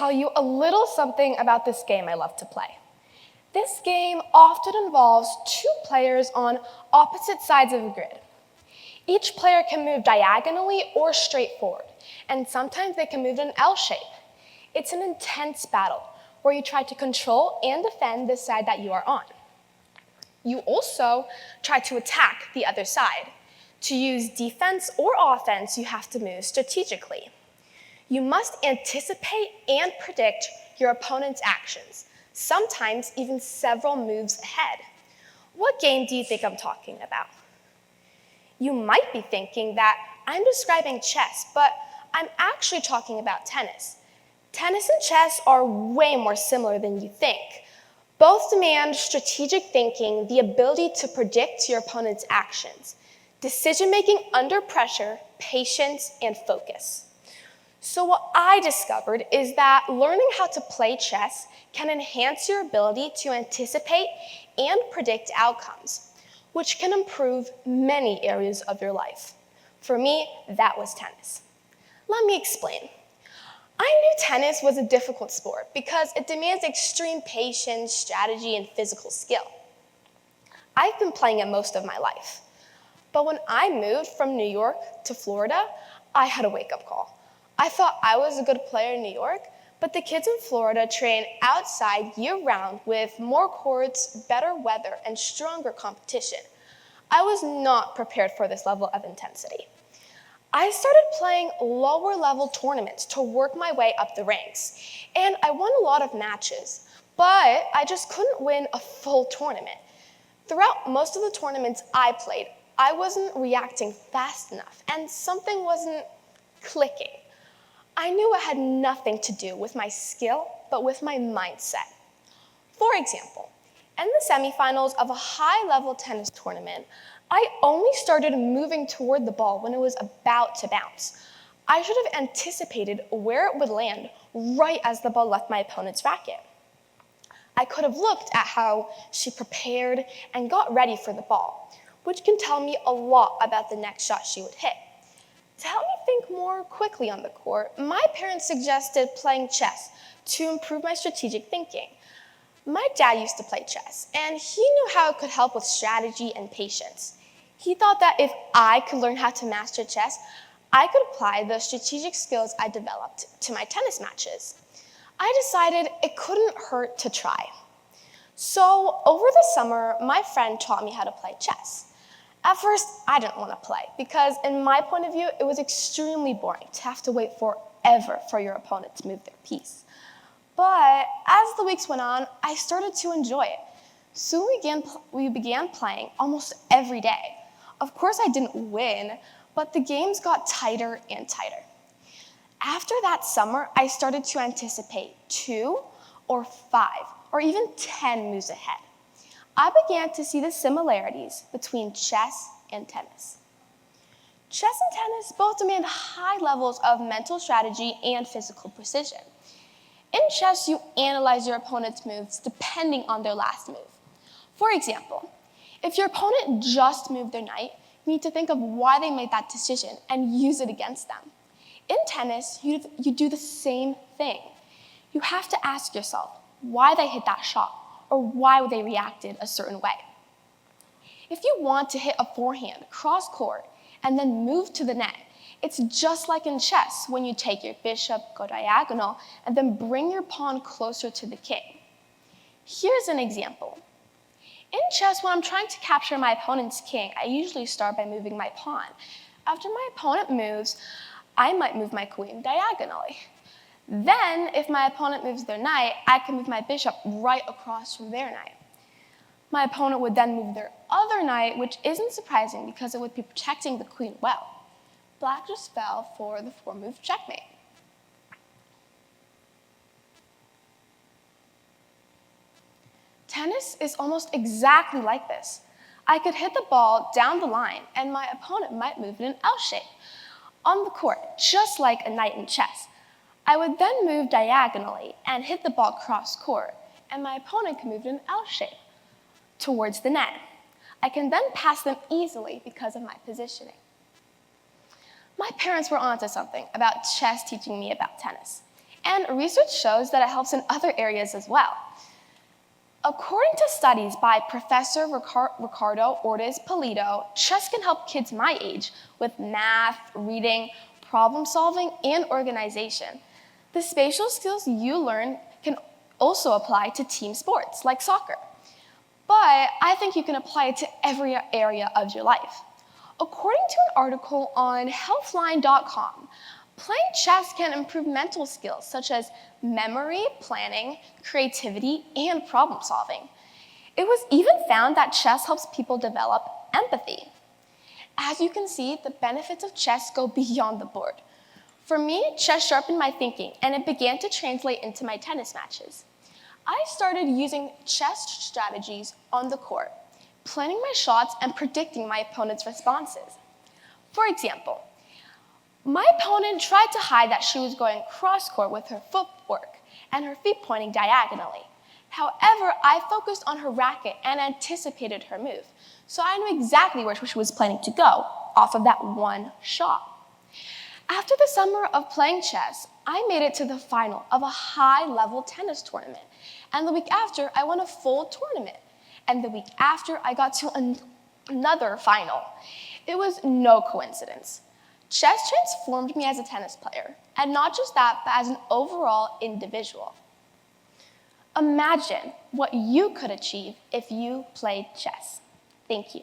tell you a little something about this game I love to play. This game often involves two players on opposite sides of a grid. Each player can move diagonally or straight forward, and sometimes they can move in an L shape. It's an intense battle where you try to control and defend the side that you are on. You also try to attack the other side. To use defense or offense, you have to move strategically. You must anticipate and predict your opponent's actions, sometimes even several moves ahead. What game do you think I'm talking about? You might be thinking that I'm describing chess, but I'm actually talking about tennis. Tennis and chess are way more similar than you think. Both demand strategic thinking, the ability to predict your opponent's actions, decision-making under pressure, patience, and focus. So what I discovered is that learning how to play chess can enhance your ability to anticipate and predict outcomes, which can improve many areas of your life. For me, that was tennis. Let me explain. I knew tennis was a difficult sport because it demands extreme patience, strategy, and physical skill. I've been playing it most of my life. But when I moved from New York to Florida, I had a wake-up call. I thought I was a good player in New York, but the kids in Florida train outside year-round with more courts, better weather, and stronger competition. I was not prepared for this level of intensity. I started playing lower-level tournaments to work my way up the ranks, and I won a lot of matches, but I just couldn't win a full tournament. Throughout most of the tournaments I played, I wasn't reacting fast enough, and something wasn't clicking. I knew it had nothing to do with my skill, but with my mindset. For example, in the semifinals of a high-level tennis tournament, I only started moving toward the ball when it was about to bounce. I should have anticipated where it would land right as the ball left my opponent's racket. I could have looked at how she prepared and got ready for the ball, which can tell me a lot about the next shot she would hit. To help me think more quickly on the court, my parents suggested playing chess to improve my strategic thinking. My dad used to play chess, and he knew how it could help with strategy and patience. He thought that if I could learn how to master chess, I could apply the strategic skills I developed to my tennis matches. I decided it couldn't hurt to try. So over the summer, my friend taught me how to play chess. At first, I didn't want to play because in my point of view, it was extremely boring to have to wait forever for your opponent to move their piece. But as the weeks went on, I started to enjoy it. Soon we began playing almost every day. Of course, I didn't win, but the games got tighter and tighter. After that summer, I started to anticipate 2 or 5 or even 10 moves ahead. I began to see the similarities between chess and tennis. Chess and tennis both demand high levels of mental strategy and physical precision. In chess, you analyze your opponent's moves depending on their last move. For example, if your opponent just moved their knight, you need to think of why they made that decision and use it against them. In tennis, you do the same thing. You have to ask yourself why they hit that shot or why they reacted a certain way. If you want to hit a forehand cross court and then move to the net, it's just like in chess when you take your bishop, go diagonal, and then bring your pawn closer to the king. Here's an example. In chess, when I'm trying to capture my opponent's king, I usually start by moving my pawn. After my opponent moves, I might move my queen diagonally. Then, if my opponent moves their knight, I can move my bishop right across from their knight. My opponent would then move their other knight, which isn't surprising because it would be protecting the queen well. Black just fell for the 4-move checkmate. Tennis is almost exactly like this. I could hit the ball down the line, and my opponent might move in an L shape on the court, just like a knight in chess. I would then move diagonally and hit the ball cross court, and my opponent can move in an L shape towards the net. I can then pass them easily because of my positioning. My parents were onto something about chess teaching me about tennis. And research shows that it helps in other areas as well. According to studies by Professor Ricardo Ortiz-Pulido, chess can help kids my age with math, reading, problem solving, and organization. The spatial skills you learn can also apply to team sports like soccer. But I think you can apply it to every area of your life. According to an article on healthline.com, playing chess can improve mental skills such as memory, planning, creativity, and problem solving. It was even found that chess helps people develop empathy. As you can see, the benefits of chess go beyond the board. For me, chess sharpened my thinking, and it began to translate into my tennis matches. I started using chess strategies on the court, planning my shots and predicting my opponent's responses. For example, my opponent tried to hide that she was going cross-court with her footwork and her feet pointing diagonally. However, I focused on her racket and anticipated her move, so I knew exactly where she was planning to go off of that one shot. After the summer of playing chess, I made it to the final of a high-level tennis tournament, and the week after, I won a full tournament, and the week after, I got to another final. It was no coincidence. Chess transformed me as a tennis player, and not just that, but as an overall individual. Imagine what you could achieve if you played chess. Thank you.